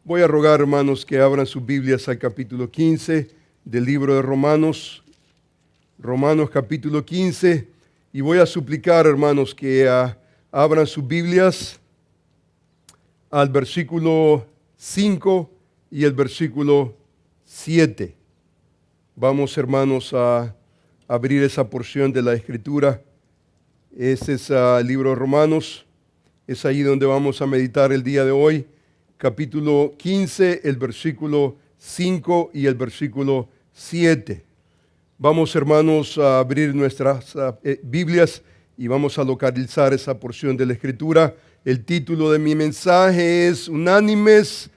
Voy a rogar, hermanos, que abran sus Biblias al capítulo 15 del libro de Romanos. Romanos capítulo 15. Y voy a suplicar, hermanos, que abran sus Biblias al versículo 5 y el versículo 7. Vamos, hermanos, a abrir esa porción de la Escritura. Ese es el libro de Romanos. Es ahí donde vamos a meditar el día de hoy. Capítulo 15, el versículo 5 y el versículo 7. Vamos, hermanos, a abrir nuestras Biblias y vamos a localizar esa porción de la Escritura. El título de mi mensaje es Unánimes,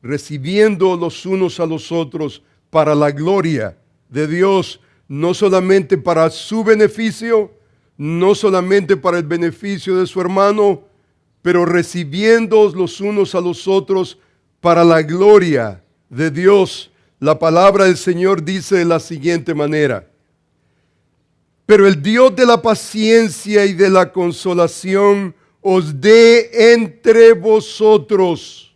recibiendo los unos a los otros para la gloria de Dios, no solamente para su beneficio, no solamente para el beneficio de su hermano, pero recibiendo los unos a los otros para la gloria de Dios. La palabra del Señor dice de la siguiente manera: pero el Dios de la paciencia y de la consolación os dé entre vosotros.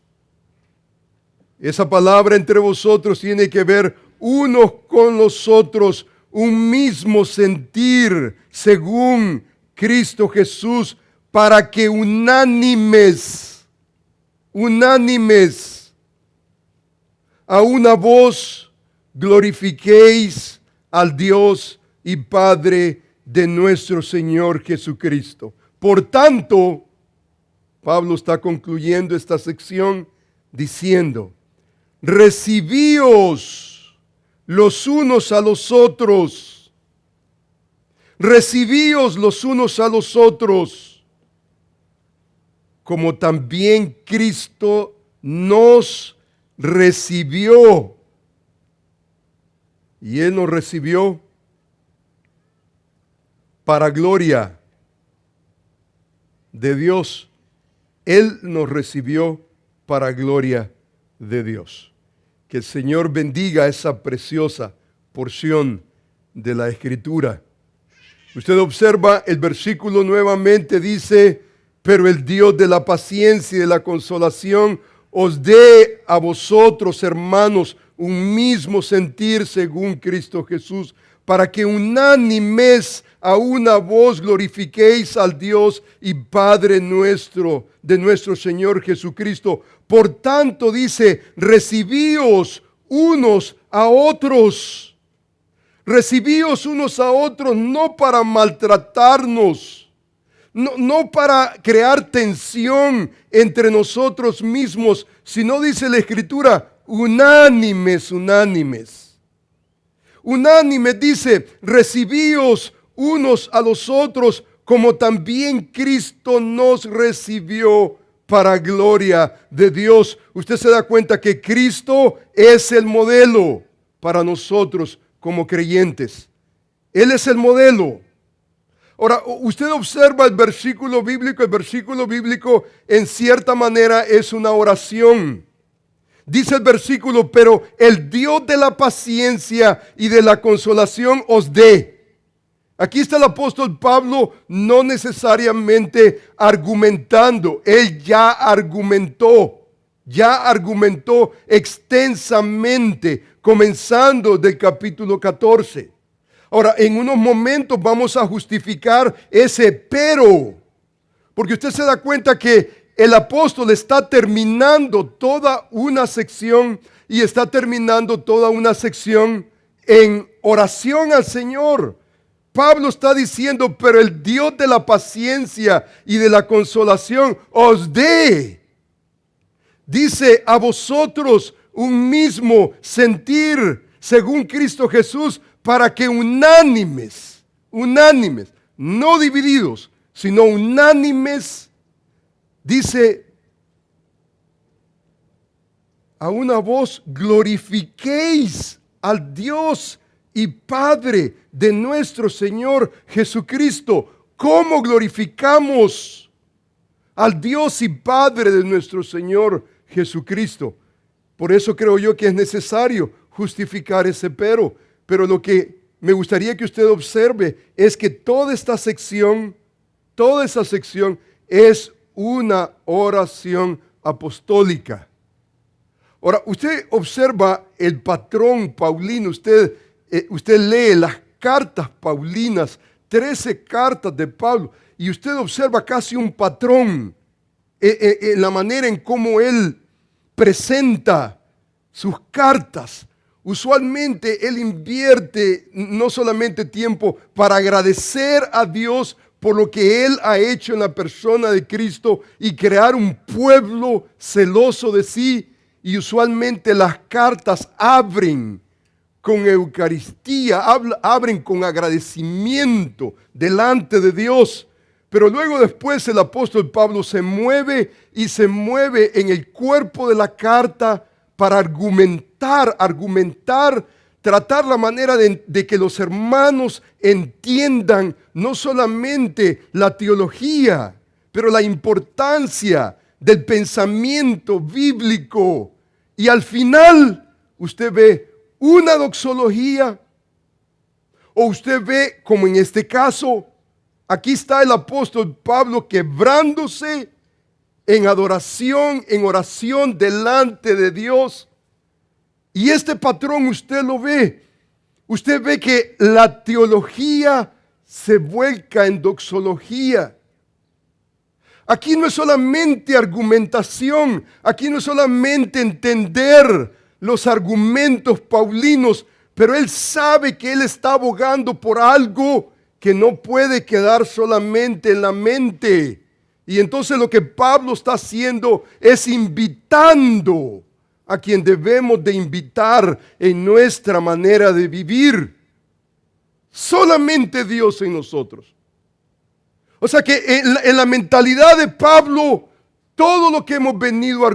Esa palabra entre vosotros tiene que ver unos con los otros, un mismo sentir según Cristo Jesús, para que unánimes, a una voz glorifiquéis al Dios y Padre de nuestro Señor Jesucristo. Por tanto, Pablo está concluyendo esta sección diciendo: recibíos los unos a los otros, recibíos los unos a los otros, como también Cristo nos recibió. Y Él nos recibió para gloria de Dios. Él nos recibió para gloria de Dios. Que el Señor bendiga esa preciosa porción de la Escritura. Usted observa el versículo nuevamente, dice: pero el Dios de la paciencia y de la consolación os dé a vosotros, hermanos, un mismo sentir según Cristo Jesús, para que unánimes a una voz glorifiquéis al Dios y Padre nuestro, de nuestro Señor Jesucristo. Por tanto, dice, recibíos unos a otros. Recibíos unos a otros, no para maltratarnos, no para crear tensión entre nosotros mismos, sino, dice la Escritura, unánimes. Unánimes, dice, recibíos unos a los otros, como también Cristo nos recibió para gloria de Dios. Usted se da cuenta que Cristo es el modelo para nosotros como creyentes. Él es el modelo. Ahora, usted observa el versículo bíblico en cierta manera es una oración. Dice el versículo: pero el Dios de la paciencia y de la consolación os dé. Aquí está el apóstol Pablo no necesariamente argumentando, él ya argumentó extensamente, comenzando del capítulo 14. Ahora, en unos momentos vamos a justificar ese pero, porque usted se da cuenta que el apóstol está terminando toda una sección y está terminando toda una sección en oración al Señor. Pablo está diciendo: pero el Dios de la paciencia y de la consolación os dé, dice, a vosotros un mismo sentir según Cristo Jesús, para que unánimes, no divididos, sino unánimes, dice, a una voz glorifiquéis al Dios y Padre de nuestro Señor Jesucristo. ¿Cómo glorificamos al Dios y Padre de nuestro Señor Jesucristo? Por eso creo yo que es necesario justificar ese pero. Pero lo que me gustaría que usted observe es que toda esa sección es una oración apostólica. Ahora, usted observa el patrón paulino, usted lee las cartas paulinas, 13 cartas de Pablo, y usted observa casi un patrón en la manera en cómo él presenta sus cartas. Usualmente él invierte no solamente tiempo para agradecer a Dios por lo que él ha hecho en la persona de Cristo y crear un pueblo celoso de sí, y usualmente las cartas abren con Eucaristía, abren con agradecimiento delante de Dios. Pero luego después el apóstol Pablo se mueve en el cuerpo de la carta para argumentar, tratar la manera de que los hermanos entiendan no solamente la teología, pero la importancia del pensamiento bíblico. Y al final usted ve una doxología, o usted ve, como en este caso, aquí está el apóstol Pablo quebrándose en adoración, en oración delante de Dios. Y este patrón usted lo ve. Usted ve que la teología se vuelca en doxología. Aquí no es solamente argumentación, aquí no es solamente entender los argumentos paulinos, pero él sabe que él está abogando por algo que no puede quedar solamente en la mente. Y entonces lo que Pablo está haciendo es invitando a quien debemos de invitar en nuestra manera de vivir. Solamente Dios en nosotros. O sea que en la mentalidad de Pablo, todo lo que hemos venido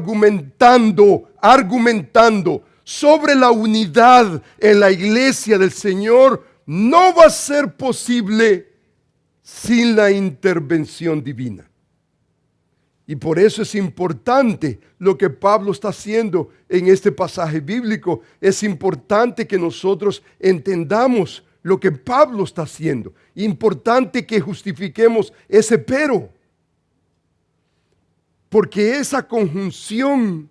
argumentando sobre la unidad en la iglesia del Señor, no va a ser posible sin la intervención divina. Y por eso es importante lo que Pablo está haciendo en este pasaje bíblico. Es importante que nosotros entendamos lo que Pablo está haciendo. Importante que justifiquemos ese pero. Porque esa conjunción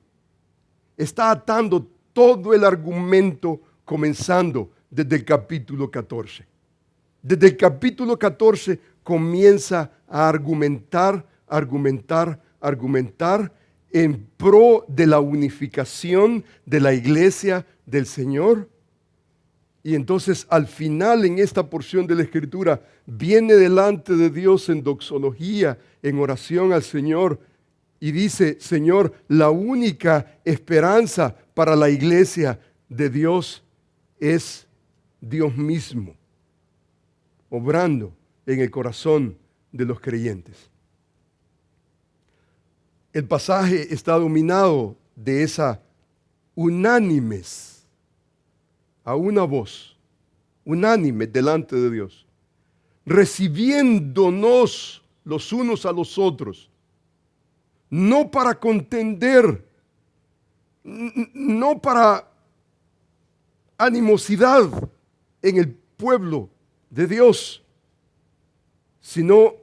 está atando todo el argumento comenzando desde el capítulo 14. Desde el capítulo 14 comienza a argumentar en pro de la unificación de la iglesia del Señor. Y entonces al final en esta porción de la Escritura viene delante de Dios en doxología, en oración al Señor, y dice: Señor, la única esperanza para la iglesia de Dios es Dios mismo, obrando en el corazón de los creyentes. El pasaje está dominado de esa unánimes, a una voz, unánime delante de Dios, recibiéndonos los unos a los otros, no para contender, no para animosidad en el pueblo de Dios, sino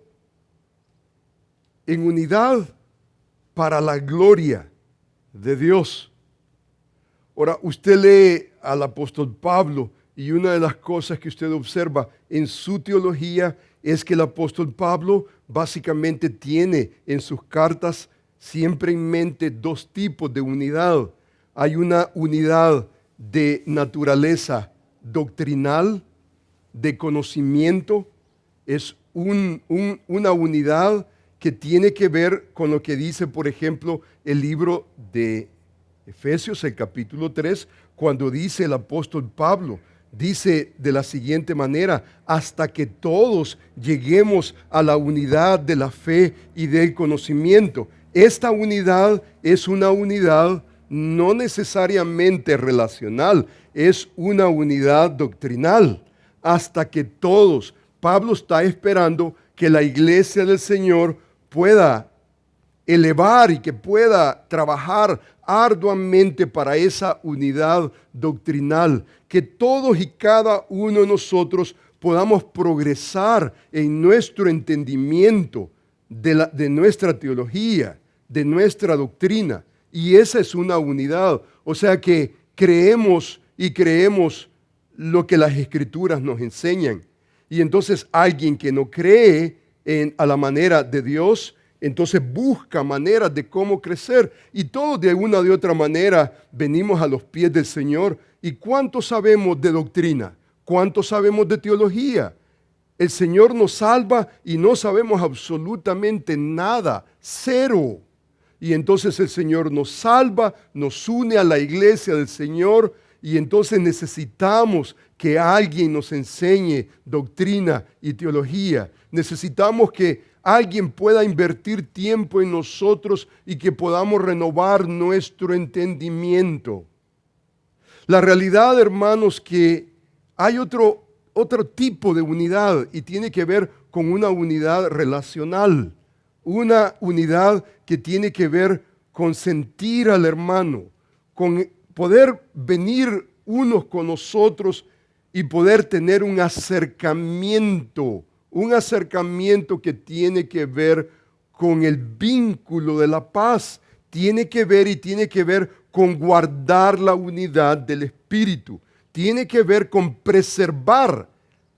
en unidad para la gloria de Dios. Ahora, usted lee al apóstol Pablo y una de las cosas que usted observa en su teología es que el apóstol Pablo básicamente tiene en sus cartas siempre en mente dos tipos de unidad. Hay una unidad de naturaleza doctrinal, de conocimiento. Es una unidad que tiene que ver con lo que dice, por ejemplo, el libro de Efesios, el capítulo 3, cuando dice el apóstol Pablo, dice de la siguiente manera: hasta que todos lleguemos a la unidad de la fe y del conocimiento. Esta unidad es una unidad no necesariamente relacional, es una unidad doctrinal. Hasta que todos, Pablo está esperando que la iglesia del Señor pueda elevar y que pueda trabajar arduamente para esa unidad doctrinal, que todos y cada uno de nosotros podamos progresar en nuestro entendimiento de nuestra teología, de nuestra doctrina, Y esa es una unidad. O sea que creemos lo que las Escrituras nos enseñan. Y entonces alguien que no cree a la manera de Dios, entonces busca maneras de cómo crecer. Y todos de una de otra manera venimos a los pies del Señor. ¿Y cuánto sabemos de doctrina? ¿Cuánto sabemos de teología? El Señor nos salva y no sabemos absolutamente nada, cero. Y entonces el Señor nos salva, nos une a la iglesia del Señor y entonces necesitamos que alguien nos enseñe doctrina y teología. Necesitamos que alguien pueda invertir tiempo en nosotros y que podamos renovar nuestro entendimiento. La realidad, hermanos, que hay otro tipo de unidad y tiene que ver con una unidad relacional, una unidad que tiene que ver con sentir al hermano, con poder venir unos con nosotros y poder tener un acercamiento que tiene que ver con el vínculo de la paz, tiene que ver con guardar la unidad del Espíritu. Tiene que ver con preservar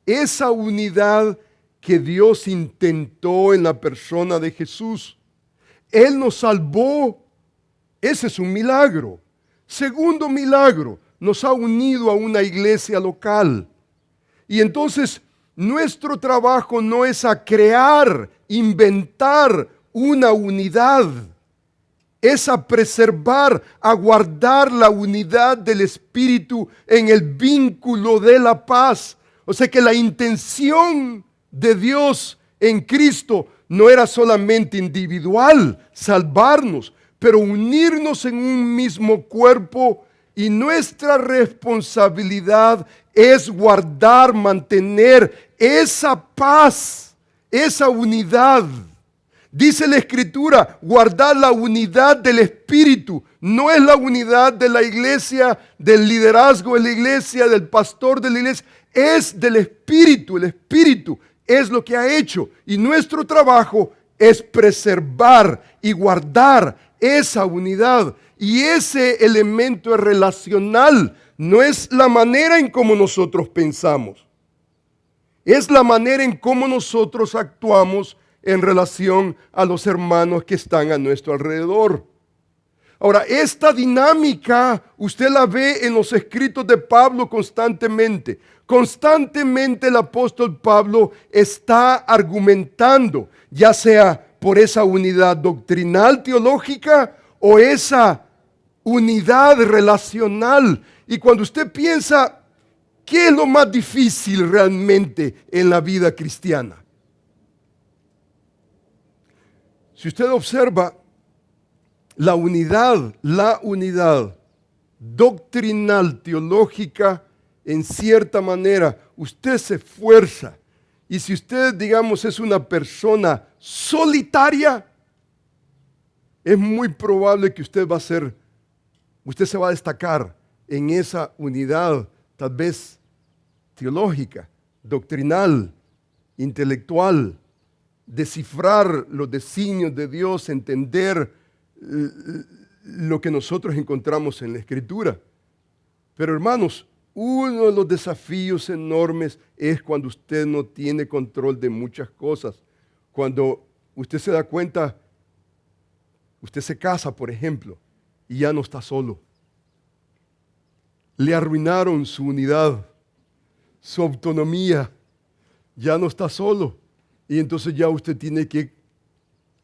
esa unidad que Dios intentó en la persona de Jesús. Él nos salvó. Ese es un milagro. Segundo milagro, nos ha unido a una iglesia local. Y entonces nuestro trabajo no es a crear, inventar una unidad. Es a preservar, a guardar la unidad del Espíritu en el vínculo de la paz. O sea que la intención de Dios en Cristo no era solamente individual, salvarnos, pero unirnos en un mismo cuerpo, y nuestra responsabilidad es guardar, mantener esa paz, esa unidad. Dice la Escritura, guardar la unidad del Espíritu. No es la unidad de la iglesia, del liderazgo de la iglesia, del pastor de la iglesia. Es del Espíritu. El Espíritu es lo que ha hecho. Y nuestro trabajo es preservar y guardar esa unidad. Y ese elemento es relacional. No es la manera en cómo nosotros pensamos. Es la manera en cómo nosotros actuamos en relación a los hermanos que están a nuestro alrededor. Ahora, esta dinámica usted la ve en los escritos de Pablo constantemente. Constantemente el apóstol Pablo está argumentando, ya sea por esa unidad doctrinal teológica o esa unidad relacional. Y cuando usted piensa, ¿qué es lo más difícil realmente en la vida cristiana? Si usted observa la unidad doctrinal, teológica, en cierta manera, usted se esfuerza. Y si usted, digamos, es una persona solitaria, es muy probable que usted se va a destacar en esa unidad, tal vez teológica, doctrinal, intelectual, descifrar los designios de Dios, entender lo que nosotros encontramos en la Escritura. Pero hermanos, uno de los desafíos enormes es cuando usted no tiene control de muchas cosas. Cuando usted se da cuenta, usted se casa, por ejemplo, y ya no está solo. Le arruinaron su unidad, su autonomía, ya no está solo. Y entonces ya usted tiene que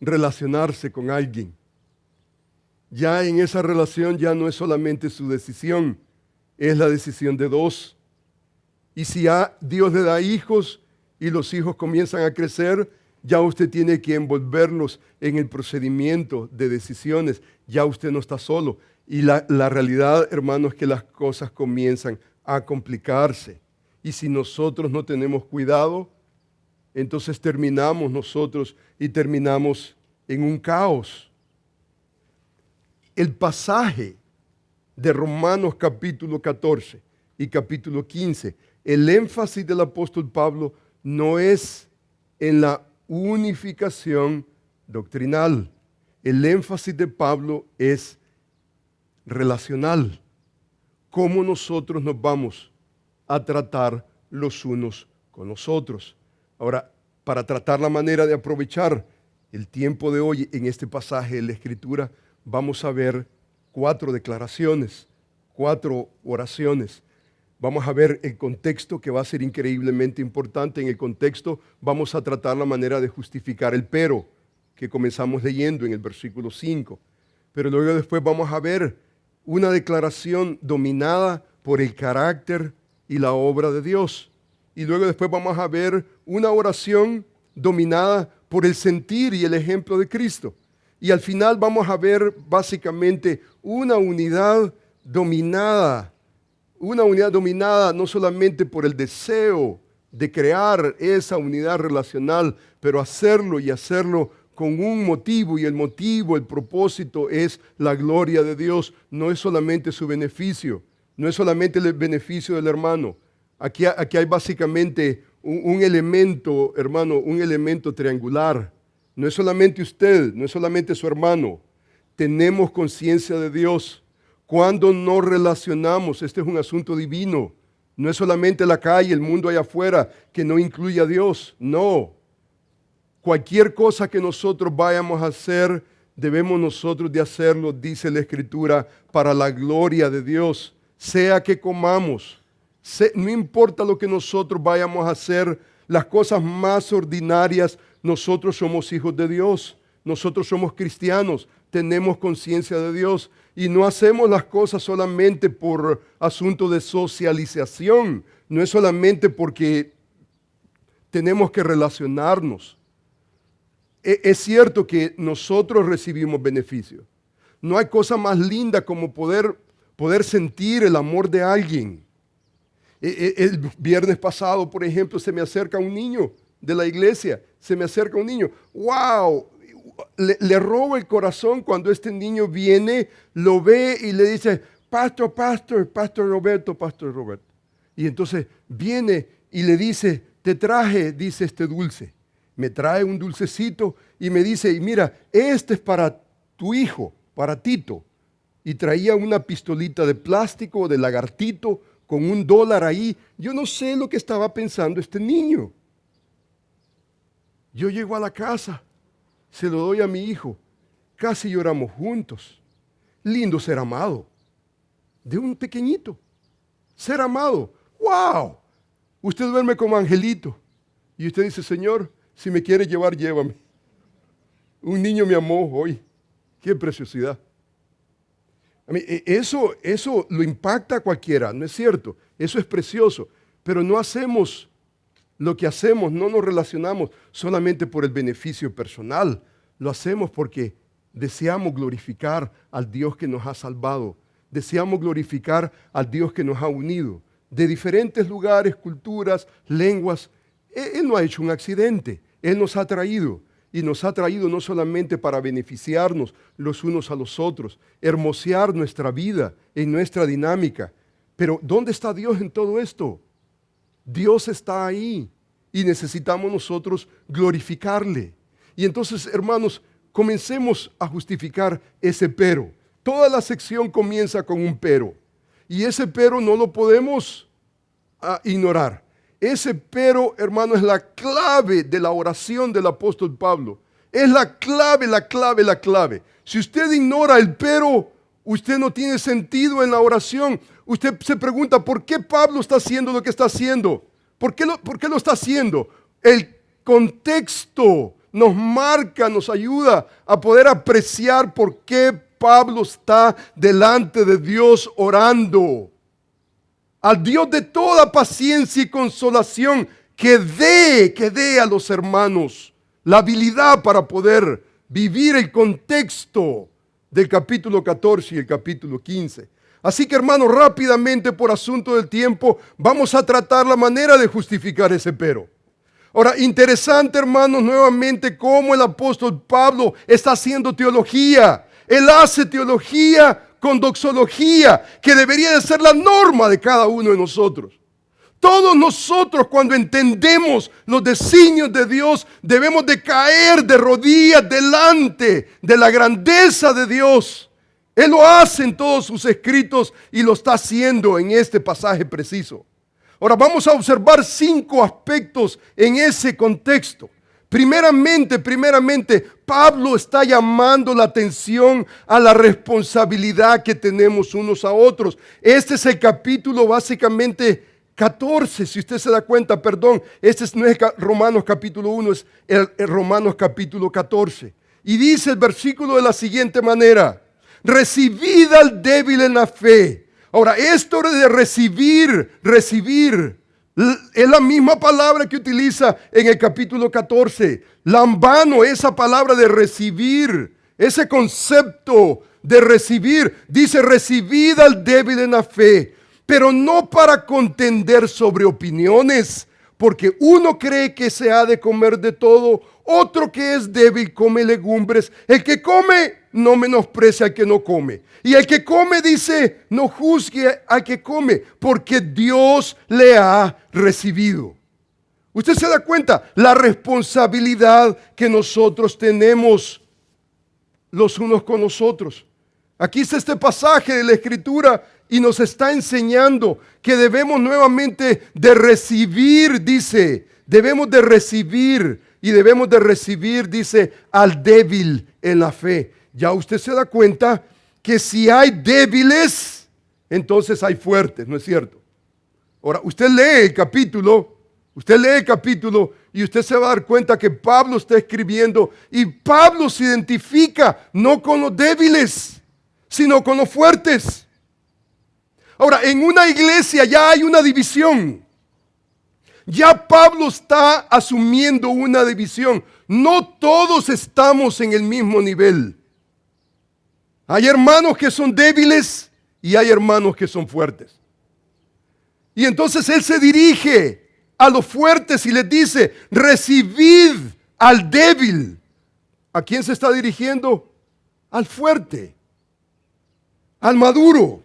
relacionarse con alguien. Ya en esa relación ya no es solamente su decisión, es la decisión de dos. Y si ya Dios le da hijos y los hijos comienzan a crecer, ya usted tiene que envolverlos en el procedimiento de decisiones. Ya usted no está solo. Y la realidad, hermanos, es que las cosas comienzan a complicarse. Y si nosotros no tenemos cuidado, entonces terminamos nosotros y terminamos en un caos. El pasaje de Romanos capítulo 14 y capítulo 15, el énfasis del apóstol Pablo no es en la unificación doctrinal. El énfasis de Pablo es relacional. ¿Cómo nosotros nos vamos a tratar los unos con los otros? Ahora, para tratar la manera de aprovechar el tiempo de hoy en este pasaje de la Escritura, vamos a ver 4 declaraciones, 4 oraciones. Vamos a ver el contexto, que va a ser increíblemente importante. En el contexto vamos a tratar la manera de justificar el pero que comenzamos leyendo en el versículo 5. Pero luego después vamos a ver una declaración dominada por el carácter y la obra de Dios. Y luego después vamos a ver una oración dominada por el sentir y el ejemplo de Cristo. Y al final vamos a ver básicamente una unidad dominada no solamente por el deseo de crear esa unidad relacional, pero hacerlo con un motivo, y el propósito es la gloria de Dios. No es solamente su beneficio, no es solamente el beneficio del hermano. Aquí hay básicamente un elemento, hermano, un elemento triangular. No es solamente usted, no es solamente su hermano. Tenemos conciencia de Dios. Cuando nos relacionamos, este es un asunto divino. No es solamente la calle, el mundo allá afuera, que no incluye a Dios. No. Cualquier cosa que nosotros vayamos a hacer, debemos nosotros de hacerlo, dice la Escritura, para la gloria de Dios. Sea que comamos, no importa lo que nosotros vayamos a hacer, las cosas más ordinarias, nosotros somos hijos de Dios. Nosotros somos cristianos, tenemos conciencia de Dios. Y no hacemos las cosas solamente por asunto de socialización. No es solamente porque tenemos que relacionarnos. Es cierto que nosotros recibimos beneficio. No hay cosa más linda como poder sentir el amor de alguien. El viernes pasado, por ejemplo, se me acerca un niño de la iglesia. ¡Wow! Le roba el corazón cuando este niño viene, lo ve y le dice, Pastor Roberto. Y entonces viene y le dice, te traje, dice, este dulce. Me trae un dulcecito y me dice, mira, este es para tu hijo, para Tito. Y traía una pistolita de plástico, de lagartito, con $1 ahí. Yo no sé lo que estaba pensando este niño. Yo llego a la casa, se lo doy a mi hijo, casi lloramos juntos. Lindo ser amado, de un pequeñito, ser amado. ¡Wow! Usted duerme como angelito y usted dice, Señor, si me quiere llevar, llévame. Un niño me amó hoy. ¡Qué preciosidad! Eso lo impacta a cualquiera, ¿no es cierto? Eso es precioso, pero no hacemos lo que hacemos, no nos relacionamos solamente por el beneficio personal. Lo hacemos porque deseamos glorificar al Dios que nos ha salvado. Deseamos glorificar al Dios que nos ha unido. De diferentes lugares, culturas, lenguas. Él no ha hecho un accidente. Él nos ha traído. Y nos ha traído no solamente para beneficiarnos los unos a los otros, hermosear nuestra vida en nuestra dinámica. Pero ¿dónde está Dios en todo esto? Dios está ahí y necesitamos nosotros glorificarle. Y entonces, hermanos, comencemos a justificar ese pero. Toda la sección comienza con un pero. Y ese pero no lo podemos ignorar. Ese pero, hermano, es la clave de la oración del apóstol Pablo. Es la clave. Si usted ignora el pero, usted no tiene sentido en la oración. Usted se pregunta, ¿por qué Pablo está haciendo lo que está haciendo? ¿Por qué lo está haciendo? El contexto nos marca, nos ayuda a poder apreciar por qué Pablo está delante de Dios orando. Al Dios de toda paciencia y consolación, que dé a los hermanos la habilidad para poder vivir el contexto del capítulo 14 y el capítulo 15. Así que, hermanos, rápidamente por asunto del tiempo, vamos a tratar la manera de justificar ese pero. Ahora, interesante, hermanos, nuevamente cómo el apóstol Pablo está haciendo teología. Él hace teología con doxología, que debería de ser la norma de cada uno de nosotros. Todos nosotros, cuando entendemos los designios de Dios, debemos de caer de rodillas delante de la grandeza de Dios Él lo hace en todos sus escritos y lo está haciendo en este pasaje preciso. Ahora vamos a observar 5 aspectos en ese contexto. Primeramente, Pablo está llamando la atención a la responsabilidad que tenemos unos a otros. Este es el capítulo básicamente 14, si usted se da cuenta, perdón. Este no es Romanos capítulo 1, es el Romanos capítulo 14. Y dice el versículo de la siguiente manera: recibid al débil en la fe. Ahora, esto de recibir, es la misma palabra que utiliza en el capítulo 14. Lambano, esa palabra de recibir, ese concepto de recibir, dice recibid al débil en la fe, pero no para contender sobre opiniones, porque uno cree que se ha de comer de todo, otro que es débil come legumbres. El que come no menosprecia al que no come. Y el que come, dice, no juzgue al que come, porque Dios le ha recibido. Usted se da cuenta la responsabilidad que nosotros tenemos los unos con los otros. Aquí está este pasaje de la Escritura y nos está enseñando que debemos nuevamente de recibir, dice, debemos de recibir, dice, al débil en la fe. Ya usted se da cuenta que si hay débiles, entonces hay fuertes, ¿no es cierto? Ahora, usted lee el capítulo y usted se va a dar cuenta que Pablo está escribiendo y Pablo se identifica no con los débiles, sino con los fuertes. Ahora, en una iglesia ya hay una división. Ya Pablo está asumiendo una división. No todos estamos en el mismo nivel. Hay hermanos que son débiles y hay hermanos que son fuertes. Y entonces él se dirige a los fuertes y les dice, recibid al débil. ¿A quién se está dirigiendo? Al fuerte, al maduro.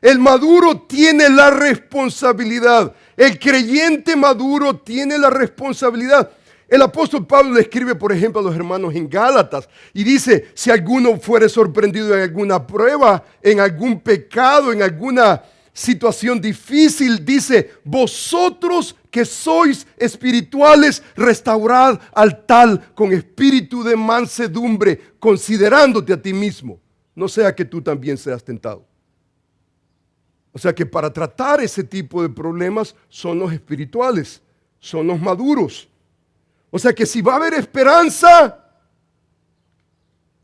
El maduro tiene la responsabilidad. El creyente maduro tiene la responsabilidad. El apóstol Pablo le escribe, por ejemplo, a los hermanos en Gálatas y dice, si alguno fuere sorprendido en alguna prueba, en algún pecado, en alguna situación difícil, dice, vosotros que sois espirituales, restaurad al tal con espíritu de mansedumbre, considerándote a ti mismo, no sea que tú también seas tentado. O sea que para tratar ese tipo de problemas son los espirituales, son los maduros. O sea que si va a haber esperanza,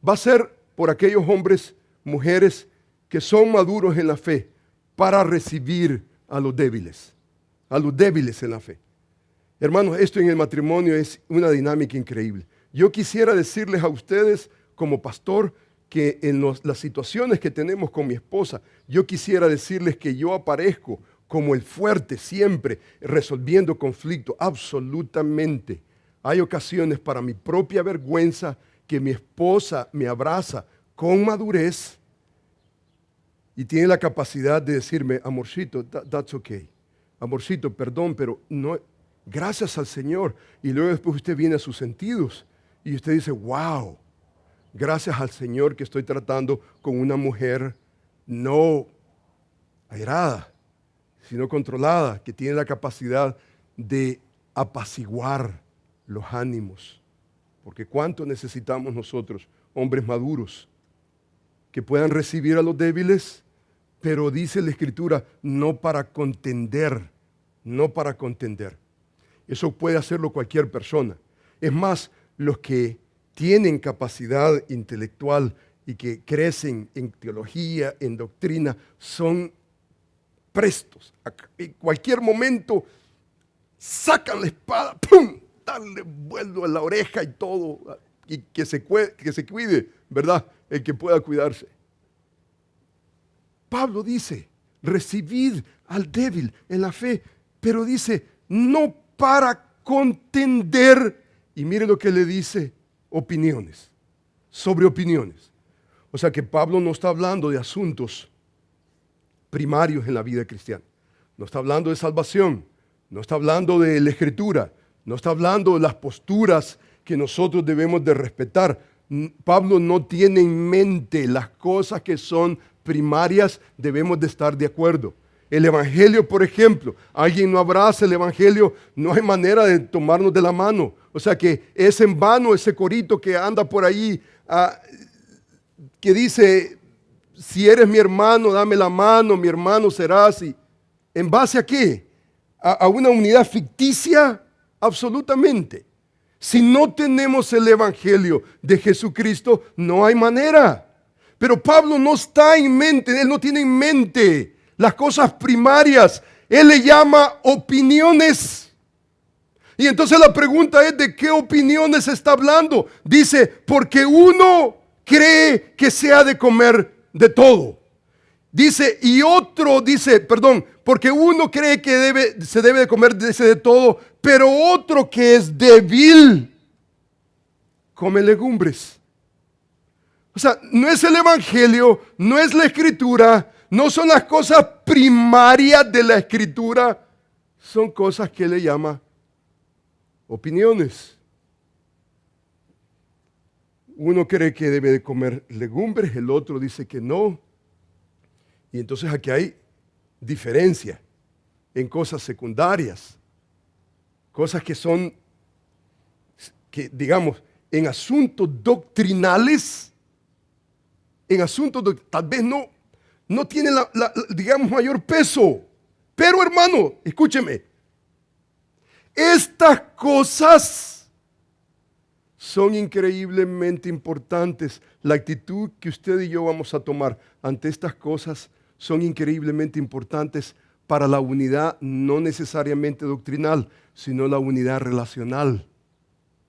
va a ser por aquellos hombres, mujeres que son maduros en la fe para recibir a los débiles en la fe. Hermanos, esto en el matrimonio es una dinámica increíble. Yo quisiera decirles a ustedes como pastor que en las situaciones que tenemos con mi esposa, yo quisiera decirles que yo aparezco como el fuerte siempre, resolviendo conflictos, absolutamente. Hay ocasiones para mi propia vergüenza que mi esposa me abraza con madurez y tiene la capacidad de decirme, amorcito, that's okay. Amorcito, perdón, pero no, gracias al Señor. Y luego después usted viene a sus sentidos y usted dice, wow, gracias al Señor que estoy tratando con una mujer no airada, sino controlada, que tiene la capacidad de apaciguar los ánimos. Porque cuánto necesitamos nosotros, hombres maduros, que puedan recibir a los débiles, pero dice la Escritura, no para contender, no para contender. Eso puede hacerlo cualquier persona. Es más, los que tienen capacidad intelectual y que crecen en teología, en doctrina, son prestos. En cualquier momento sacan la espada, ¡pum!, darle vuelo a la oreja y todo, y que se cuide, ¿verdad? El que pueda cuidarse. Pablo dice, recibid al débil en la fe, pero dice, no para contender, y mire lo que le dice, opiniones, sobre opiniones. O sea que Pablo no está hablando de asuntos primarios en la vida cristiana. No está hablando de salvación, no está hablando de la Escritura, no está hablando de las posturas que nosotros debemos de respetar. Pablo no tiene en mente las cosas que son primarias, debemos de estar de acuerdo. El Evangelio, por ejemplo, alguien no abraza el Evangelio, no hay manera de tomarnos de la mano. O sea que es en vano ese corito que anda por ahí, que dice, si eres mi hermano, dame la mano, mi hermano serás. ¿Y en base a qué? ¿A una unidad ficticia? Absolutamente. Si no tenemos el Evangelio de Jesucristo, no hay manera. Pero Pablo no está en mente, él no tiene en mente las cosas primarias. Él le llama opiniones. Y entonces la pregunta es, ¿de qué opiniones está hablando? Dice, porque uno cree que se ha de comer de todo. Dice, y otro dice, porque uno cree que se debe de comer de todo, pero otro que es débil come legumbres. O sea, no es el Evangelio, no es la Escritura, no son las cosas primarias de la Escritura, son cosas que le llama opiniones. Uno cree que debe de comer legumbres, el otro dice que no. Y entonces aquí hay diferencia en cosas secundarias, cosas que son, que digamos, en asuntos doctrinales, tal vez no tienen digamos, mayor peso. Pero hermano, escúcheme, estas cosas son increíblemente importantes. La actitud que usted y yo vamos a tomar ante estas cosas son increíblemente importantes para la unidad no necesariamente doctrinal, sino la unidad relacional.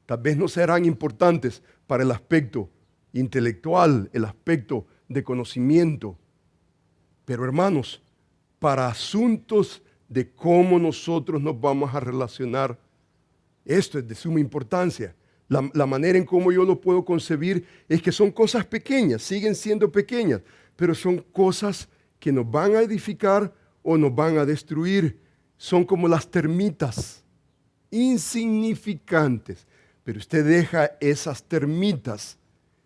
Tal vez no serán importantes para el aspecto intelectual, el aspecto de conocimiento, pero hermanos, para asuntos de cómo nosotros nos vamos a relacionar, esto es de suma importancia. La manera en cómo yo lo puedo concebir es que son cosas pequeñas, siguen siendo pequeñas, pero son cosas que nos van a edificar o nos van a destruir. Son como las termitas, insignificantes, pero usted deja esas termitas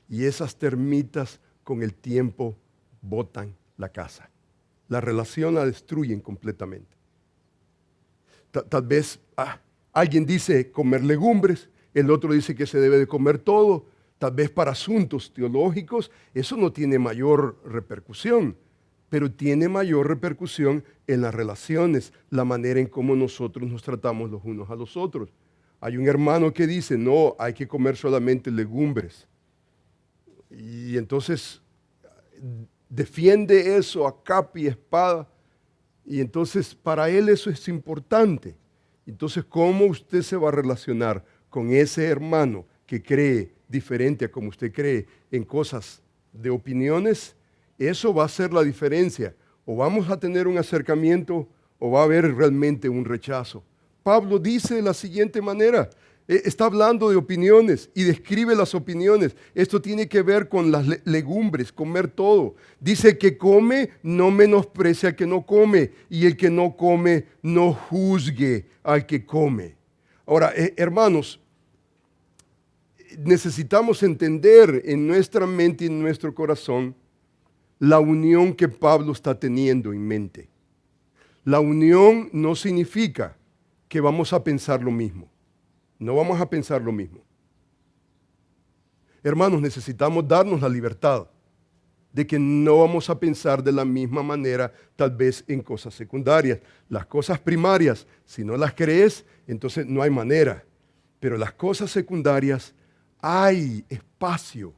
y esas termitas con el tiempo botan la casa. La relación la destruyen completamente. Tal vez alguien dice comer legumbres, el otro dice que se debe de comer todo. Tal vez para asuntos teológicos eso no tiene mayor repercusión, pero tiene mayor repercusión en las relaciones, la manera en cómo nosotros nos tratamos los unos a los otros. Hay un hermano que dice, no, hay que comer solamente legumbres. Y entonces defiende eso a capa y espada. Y entonces para él eso es importante. Entonces, ¿cómo usted se va a relacionar con ese hermano que cree diferente a como usted cree en cosas de opiniones? Eso va a ser la diferencia. O vamos a tener un acercamiento o va a haber realmente un rechazo. Pablo dice de la siguiente manera, está hablando de opiniones y describe las opiniones. Esto tiene que ver con las legumbres, comer todo. Dice que come, no menosprecia al que no come, y el que no come, no juzgue al que come. Ahora, hermanos, necesitamos entender en nuestra mente y en nuestro corazón la unión que Pablo está teniendo en mente. La unión no significa que vamos a pensar lo mismo. No vamos a pensar lo mismo. Hermanos, necesitamos darnos la libertad de que no vamos a pensar de la misma manera, tal vez en cosas secundarias. Las cosas primarias, si no las crees, entonces no hay manera. Pero las cosas secundarias, hay espacio.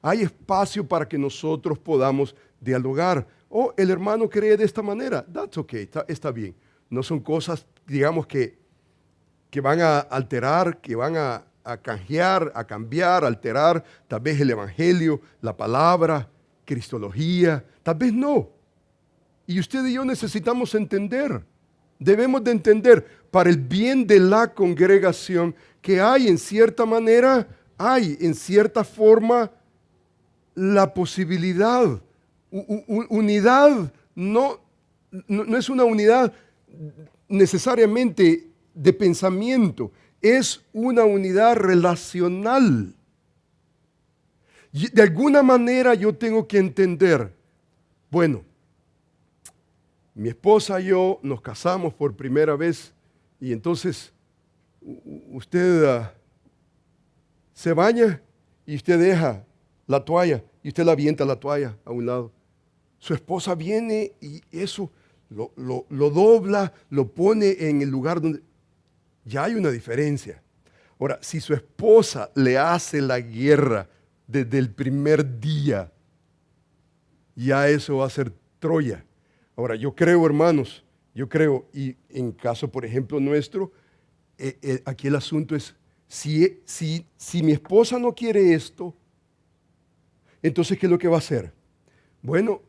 Hay espacio para que nosotros podamos dialogar. Oh, el hermano cree de esta manera. That's okay, está bien. No son cosas, digamos, que van a alterar, que van a canjear, a cambiar, alterar, tal vez el evangelio, la palabra, cristología, tal vez no. Y usted y yo necesitamos entender, debemos de entender para el bien de la congregación que hay en cierta manera, hay en cierta forma la posibilidad, unidad, no es una unidad necesariamente de pensamiento, es una unidad relacional. Y de alguna manera yo tengo que entender, bueno, mi esposa y yo nos casamos por primera vez y entonces usted se baña y usted deja la toalla y usted la avienta la toalla a un lado. Su esposa viene y eso lo dobla, lo pone en el lugar donde... Ya hay una diferencia. Ahora, si su esposa le hace la guerra desde el primer día, ya eso va a ser Troya. Ahora, yo creo, hermanos, y en caso, por ejemplo, nuestro, aquí el asunto es, si mi esposa no quiere esto, entonces, ¿qué es lo que va a hacer? Bueno,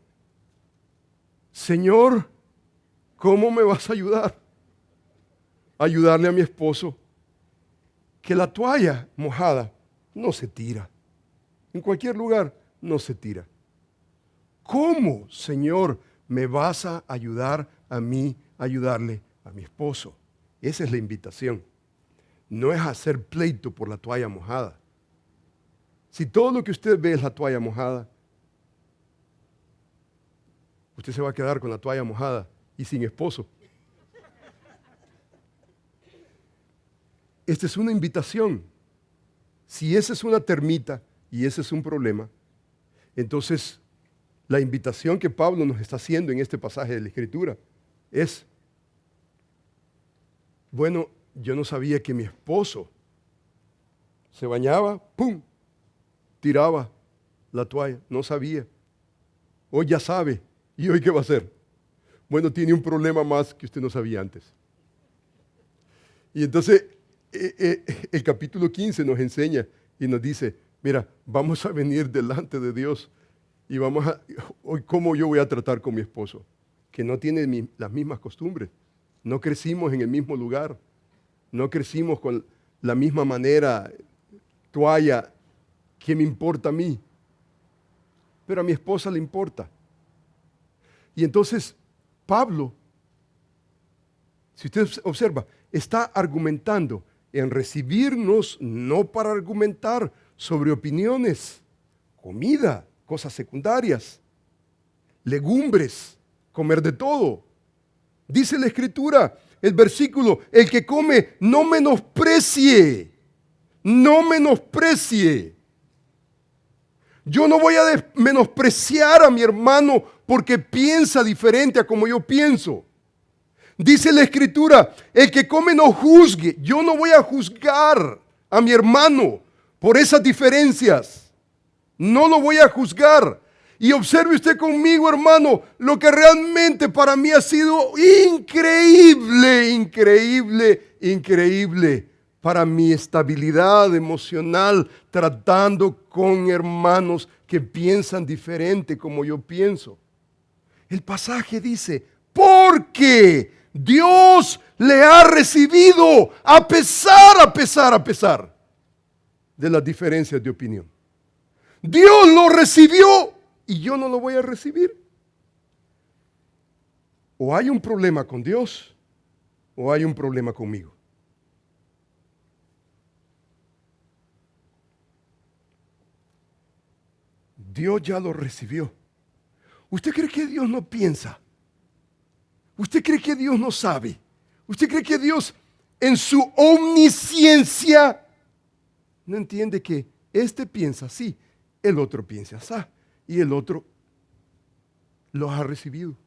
Señor, ¿cómo me vas a ayudar? Ayudarle a mi esposo que la toalla mojada no se tira. En cualquier lugar no se tira. ¿Cómo, Señor, me vas a ayudar a mí a ayudarle a mi esposo? Esa es la invitación. No es hacer pleito por la toalla mojada. Si todo lo que usted ve es la toalla mojada, usted se va a quedar con la toalla mojada y sin esposo. Esta es una invitación. Si esa es una termita y ese es un problema, entonces la invitación que Pablo nos está haciendo en este pasaje de la Escritura es, bueno, yo no sabía que mi esposo se bañaba, ¡pum!, tiraba la toalla, no sabía. Hoy ya sabe, ¿y hoy qué va a hacer? Bueno, tiene un problema más que usted no sabía antes. Y entonces el capítulo 15 nos enseña y nos dice, mira, vamos a venir delante de Dios y hoy cómo yo voy a tratar con mi esposo, que no tiene las mismas costumbres, no crecimos en el mismo lugar, no crecimos con la misma manera, toalla, ¿qué me importa a mí? Pero a mi esposa le importa. Y entonces Pablo, si usted observa, está argumentando en recibirnos no para argumentar sobre opiniones, comida, cosas secundarias, legumbres, comer de todo. Dice la Escritura, el versículo, el que come no menosprecie, no menosprecie. Yo no voy a menospreciar a mi hermano porque piensa diferente a como yo pienso. Dice la Escritura, el que come no juzgue. Yo no voy a juzgar a mi hermano por esas diferencias. No lo voy a juzgar. Y observe usted conmigo, hermano, lo que realmente para mí ha sido increíble, increíble, increíble para mi estabilidad emocional, tratando con hermanos que piensan diferente como yo pienso. El pasaje dice, porque Dios le ha recibido a pesar de las diferencias de opinión. Dios lo recibió y yo no lo voy a recibir. O hay un problema con Dios o hay un problema conmigo. Dios ya lo recibió. ¿Usted cree que Dios no piensa? ¿Usted cree que Dios no sabe? ¿Usted cree que Dios en su omnisciencia no entiende que este piensa así, el otro piensa así y el otro los ha recibido?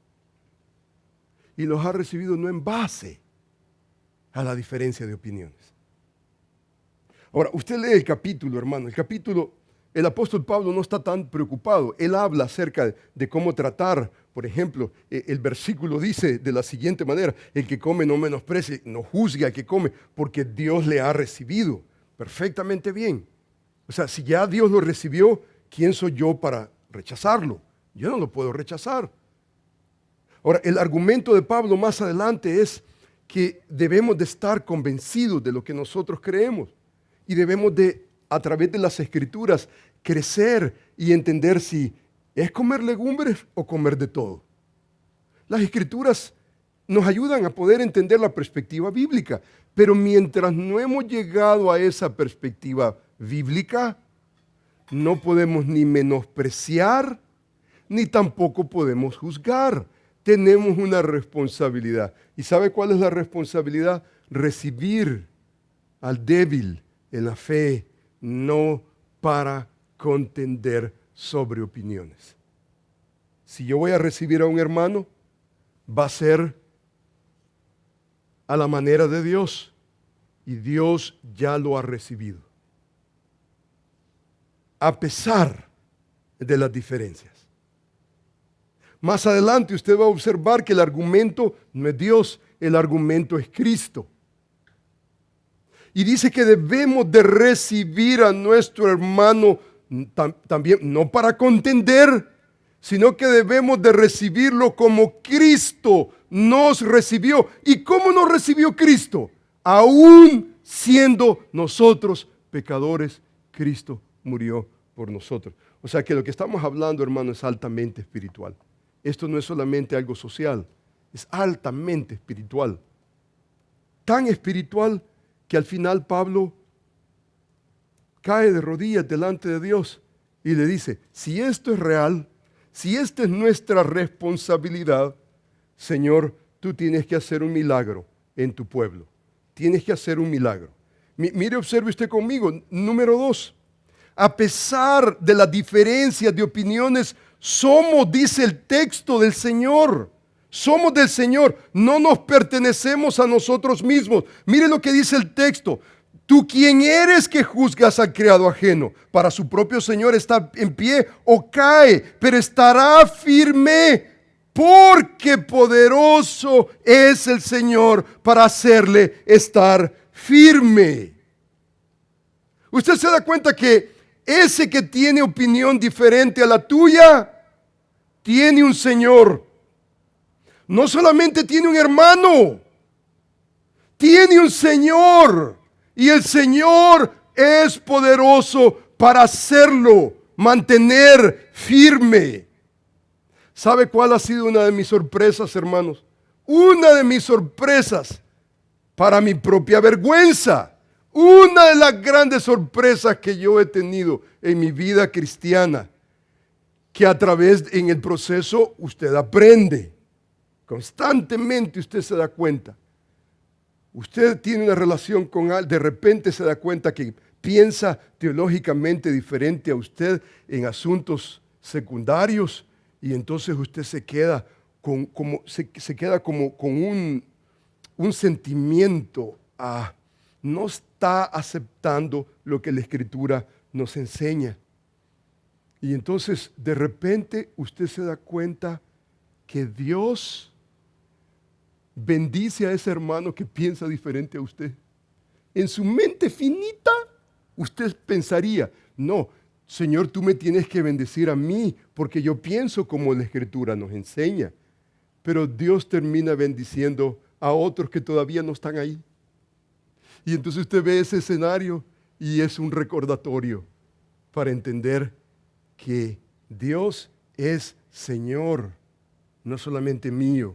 Y los ha recibido no en base a la diferencia de opiniones. Ahora, usted lee el capítulo, hermano, el apóstol Pablo no está tan preocupado. Él habla acerca de cómo tratar, por ejemplo, el versículo dice de la siguiente manera, el que come no menosprecie, no juzgue al que come, porque Dios le ha recibido perfectamente bien. O sea, si ya Dios lo recibió, ¿quién soy yo para rechazarlo? Yo no lo puedo rechazar. Ahora, el argumento de Pablo más adelante es que debemos de estar convencidos de lo que nosotros creemos y debemos de, a través de las Escrituras, crecer y entender si es comer legumbres o comer de todo. Las Escrituras nos ayudan a poder entender la perspectiva bíblica, pero mientras no hemos llegado a esa perspectiva bíblica, no podemos ni menospreciar, ni tampoco podemos juzgar. Tenemos una responsabilidad. ¿Y sabe cuál es la responsabilidad? Recibir al débil en la fe, no para contender sobre opiniones. Si yo voy a recibir a un hermano, va a ser a la manera de Dios, y Dios ya lo ha recibido, a pesar de las diferencias. Más adelante usted va a observar que el argumento no es Dios, el argumento es Cristo. Y dice que debemos de recibir a nuestro hermano también, no para contender, sino que debemos de recibirlo como Cristo nos recibió. ¿Y cómo nos recibió Cristo? Aún siendo nosotros pecadores, Cristo murió por nosotros. O sea que lo que estamos hablando, hermano, es altamente espiritual. Esto no es solamente algo social, es altamente espiritual. Tan espiritual que al final Pablo cae de rodillas delante de Dios y le dice, si esto es real, si esta es nuestra responsabilidad, Señor, tú tienes que hacer un milagro en tu pueblo. Tienes que hacer un milagro. Mire, observe usted conmigo. Número 2. A pesar de las diferencias de opiniones, somos, dice el texto, del Señor. Somos del Señor. No nos pertenecemos a nosotros mismos. Mire lo que dice el texto. ¿Tú quién eres que juzgas al criado ajeno? Para su propio Señor está en pie o cae, pero estará firme, porque poderoso es el Señor para hacerle estar firme. Usted se da cuenta que ese que tiene opinión diferente a la tuya, tiene un Señor. No solamente tiene un hermano, tiene un Señor. Y el Señor es poderoso para hacerlo, mantener firme. ¿Sabe cuál ha sido una de mis sorpresas, hermanos? Una de mis sorpresas para mi propia vergüenza. Una de las grandes sorpresas que yo he tenido en mi vida cristiana, que a través en el proceso usted aprende. Constantemente usted se da cuenta. Usted tiene una relación con alguien, de repente se da cuenta que piensa teológicamente diferente a usted en asuntos secundarios, y entonces usted se queda con un sentimiento, no está aceptando lo que la Escritura nos enseña. Y entonces de repente usted se da cuenta que Dios bendice a ese hermano que piensa diferente a usted. En su mente finita, usted pensaría, no, Señor, tú me tienes que bendecir a mí, porque yo pienso como la Escritura nos enseña. Pero Dios termina bendiciendo a otros que todavía no están ahí. Y entonces usted ve ese escenario y es un recordatorio para entender que Dios es Señor, no solamente mío,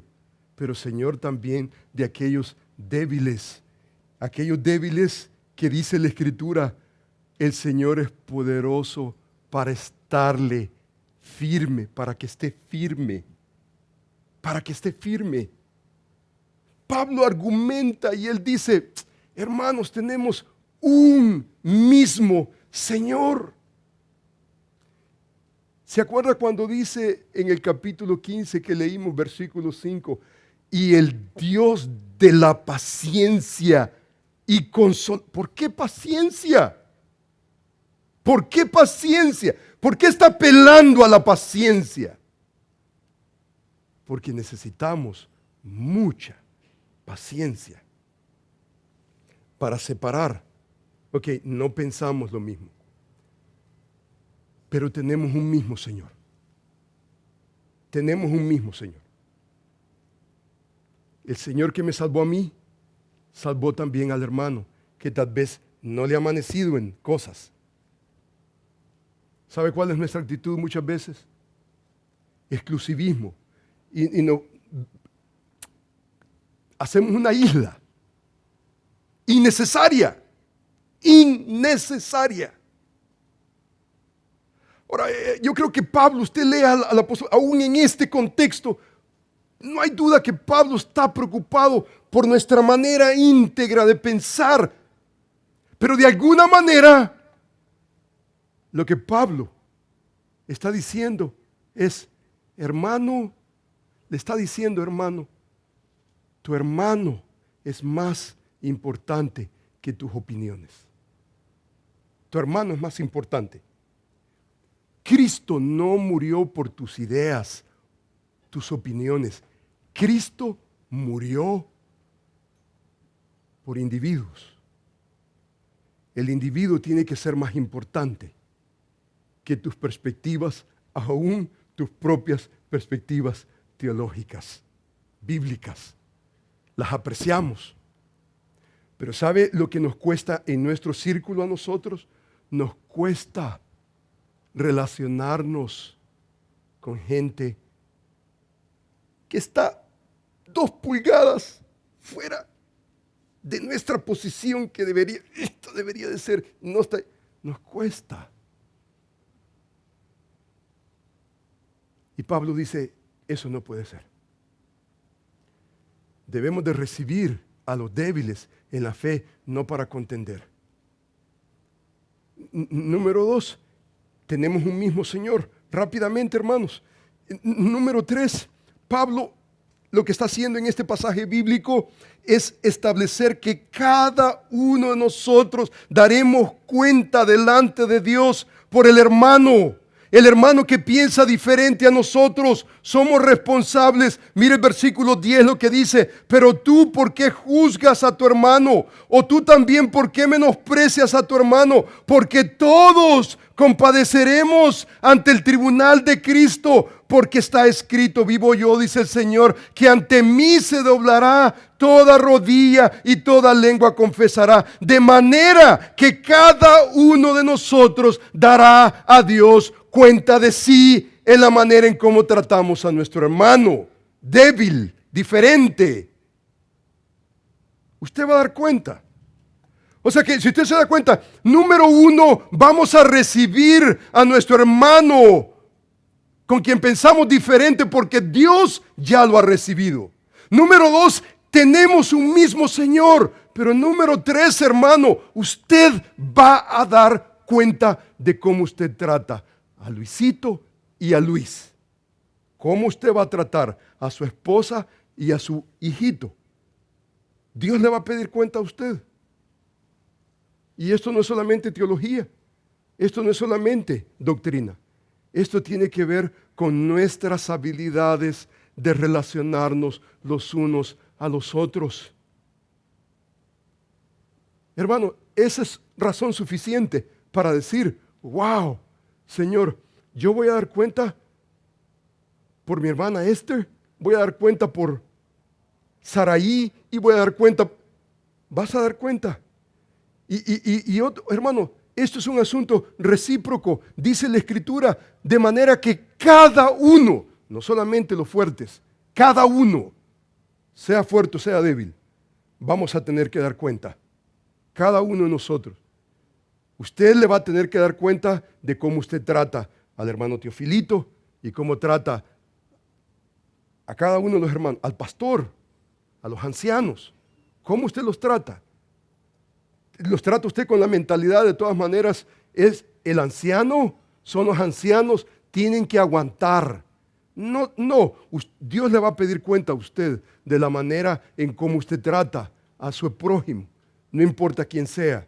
pero Señor también de aquellos débiles que dice la Escritura, el Señor es poderoso para estarle firme, para que esté firme, Pablo argumenta y él dice, hermanos, tenemos un mismo Señor. ¿Se acuerda cuando dice en el capítulo 15 que leímos versículo 5? Y el Dios de la paciencia y consolación. ¿Por qué paciencia? ¿Por qué paciencia? ¿Por qué está apelando a la paciencia? Porque necesitamos mucha paciencia para separar. Ok, no pensamos lo mismo, pero tenemos un mismo Señor. Tenemos un mismo Señor. El Señor que me salvó a mí, salvó también al hermano, que tal vez no le ha amanecido en cosas. ¿Sabe cuál es nuestra actitud muchas veces? Exclusivismo. Y no, hacemos una isla innecesaria. Ahora, yo creo que Pablo, usted lea al apóstol, aún en este contexto, no hay duda que Pablo está preocupado por nuestra manera íntegra de pensar. Pero de alguna manera, lo que Pablo está diciendo es, hermano, le está diciendo, hermano, tu hermano es más importante que tus opiniones. Tu hermano es más importante. Cristo no murió por tus ideas, tus opiniones. Cristo murió por individuos. El individuo tiene que ser más importante que tus perspectivas, aún tus propias perspectivas teológicas, bíblicas. Las apreciamos. Pero ¿sabe lo que nos cuesta en nuestro círculo a nosotros? Nos cuesta relacionarnos con gente que está 2 pulgadas fuera de nuestra posición que esto debería de ser, no está, nos cuesta. Y Pablo dice, eso no puede ser. Debemos de recibir a los débiles en la fe, no para contender. Número 2, tenemos un mismo Señor. Rápidamente, hermanos. Número 3, Pablo lo que está haciendo en este pasaje bíblico es establecer que cada uno de nosotros daremos cuenta delante de Dios por el hermano. El hermano que piensa diferente a nosotros, somos responsables. Mire el versículo 10 lo que dice, pero tú, ¿por qué juzgas a tu hermano? O tú también, ¿por qué menosprecias a tu hermano? Porque todos compadeceremos ante el tribunal de Cristo, porque está escrito, vivo yo, dice el Señor, que ante mí se doblará toda rodilla y toda lengua confesará, de manera que cada uno de nosotros dará a Dios cuenta de sí en la manera en cómo tratamos a nuestro hermano, débil, diferente. Usted va a dar cuenta. O sea que si usted se da cuenta, número 1, vamos a recibir a nuestro hermano con quien pensamos diferente porque Dios ya lo ha recibido. Número 2, tenemos un mismo Señor. Pero número 3, hermano, usted va a dar cuenta de cómo usted trata a Luisito y a Luis. ¿Cómo usted va a tratar a su esposa y a su hijito? Dios le va a pedir cuenta a usted. Y esto no es solamente teología, esto no es solamente doctrina. Esto tiene que ver con nuestras habilidades de relacionarnos los unos a los otros. Hermano, esa es razón suficiente para decir, wow, Señor, yo voy a dar cuenta por mi hermana Esther, voy a dar cuenta por Saraí y voy a dar cuenta, vas a dar cuenta. Y otro, hermano, esto es un asunto recíproco, dice la Escritura, de manera que cada uno, no solamente los fuertes, cada uno, sea fuerte o sea débil, vamos a tener que dar cuenta. Cada uno de nosotros. Usted le va a tener que dar cuenta de cómo usted trata al hermano Teofilito y cómo trata a cada uno de los hermanos, al pastor, a los ancianos. ¿Cómo usted los trata? ¿Los trata usted con la mentalidad de todas maneras? ¿Es el anciano? ¿Son los ancianos? Tienen que aguantar. No, Dios le va a pedir cuenta a usted de la manera en cómo usted trata a su prójimo. No importa quién sea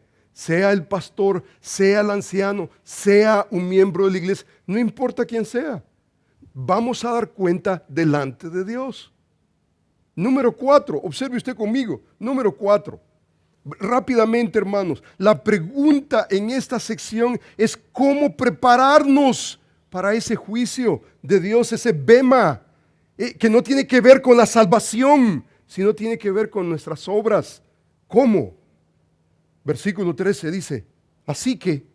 el pastor, sea el anciano, sea un miembro de la iglesia, no importa quién sea. Vamos a dar cuenta delante de Dios. Número 4, observe usted conmigo. Número 4. Rápidamente, hermanos, la pregunta en esta sección es cómo prepararnos para ese juicio de Dios, ese bema, que no tiene que ver con la salvación, sino tiene que ver con nuestras obras. ¿Cómo? Versículo 13 dice, así que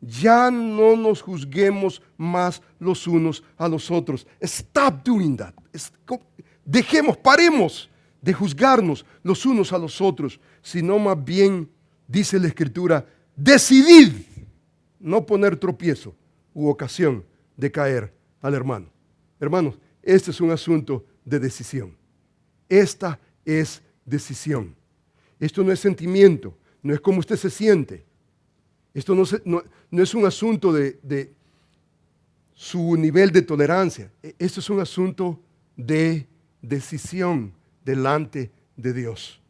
ya no nos juzguemos más los unos a los otros. Stop doing that. Paremos de juzgarnos los unos a los otros, sino más bien, dice la Escritura, decidid no poner tropiezo u ocasión de caer al hermano. Hermanos, este es un asunto de decisión. Esta es decisión. Esto no es sentimiento, no es como usted se siente. Esto no es un asunto de su nivel de tolerancia. Esto es un asunto de decisión delante de Dios.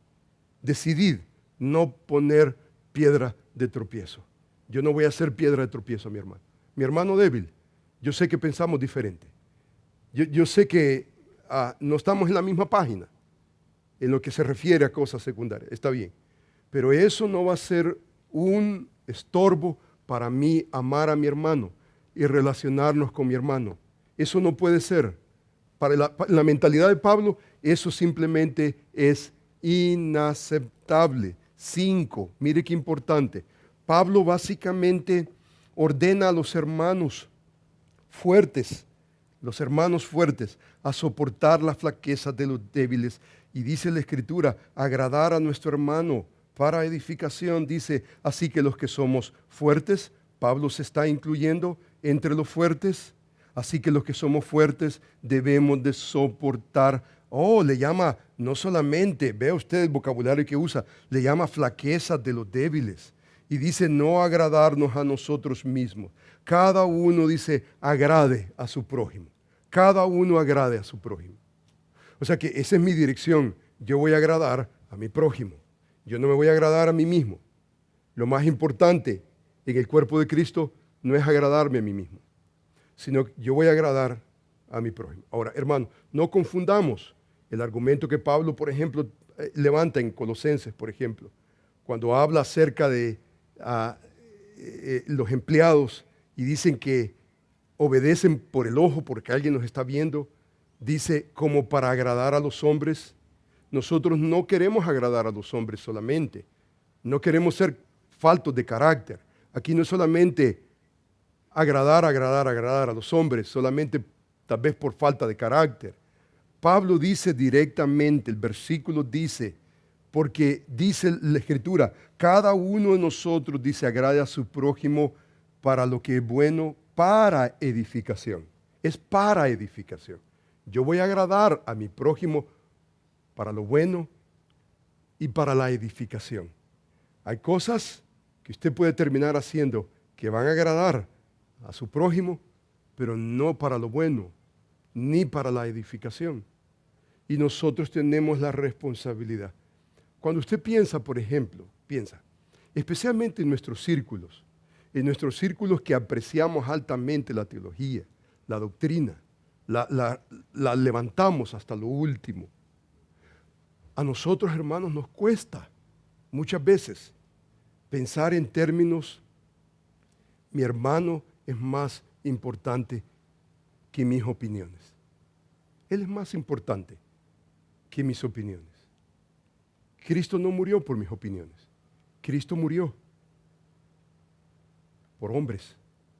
Decidid no poner piedra de tropiezo. Yo no voy a hacer piedra de tropiezo a mi hermano. Mi hermano débil, yo sé que pensamos diferente. Yo sé que no estamos en la misma página en lo que se refiere a cosas secundarias. Está bien. Pero eso no va a ser un estorbo para mí amar a mi hermano y relacionarnos con mi hermano. Eso no puede ser. Para la mentalidad de Pablo, eso simplemente es inaceptable. 5, mire qué importante. Pablo básicamente ordena a los hermanos fuertes, a soportar las flaquezas de los débiles. Y dice la Escritura, agradar a nuestro hermano para edificación. Dice, así que los que somos fuertes, Pablo se está incluyendo entre los fuertes. Así que los que somos fuertes debemos de soportar. Le llama no solamente, vea usted el vocabulario que usa, le llama flaquezas de los débiles. Y dice no agradarnos a nosotros mismos. Cada uno dice agrade a su prójimo. Cada uno agrade a su prójimo. O sea que esa es mi dirección. Yo voy a agradar a mi prójimo. Yo no me voy a agradar a mí mismo. Lo más importante en el cuerpo de Cristo no es agradarme a mí mismo, sino que yo voy a agradar a mi prójimo. Ahora, hermano, no confundamos el argumento que Pablo, por ejemplo, levanta en Colosenses, por ejemplo, cuando habla acerca de los empleados y dicen que obedecen por el ojo porque alguien nos está viendo, dice como para agradar a los hombres. Nosotros no queremos agradar a los hombres solamente, no queremos ser faltos de carácter. Aquí no es solamente agradar a los hombres, solamente tal vez por falta de carácter. Pablo dice directamente, el versículo dice, porque dice la Escritura, cada uno de nosotros dice agrade a su prójimo para lo que es bueno, para edificación. Es para edificación. Yo voy a agradar a mi prójimo para lo bueno y para la edificación. Hay cosas que usted puede terminar haciendo que van a agradar a su prójimo, pero no para lo bueno, ni para la edificación. Y nosotros tenemos la responsabilidad. Cuando usted piensa, por ejemplo, especialmente en nuestros círculos que apreciamos altamente la teología, la doctrina, la levantamos hasta lo último. A nosotros, hermanos, nos cuesta muchas veces pensar en términos, mi hermano es más importante que mis opiniones. Él es más importante que mis opiniones. Cristo no murió por mis opiniones. Cristo murió por hombres,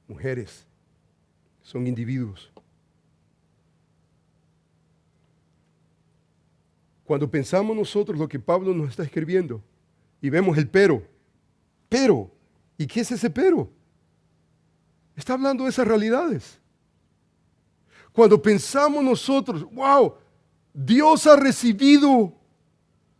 mujeres, son individuos. Cuando pensamos nosotros lo que Pablo nos está escribiendo y vemos el pero, ¿y qué es ese pero? Está hablando de esas realidades. Cuando pensamos nosotros, wow, Dios ha recibido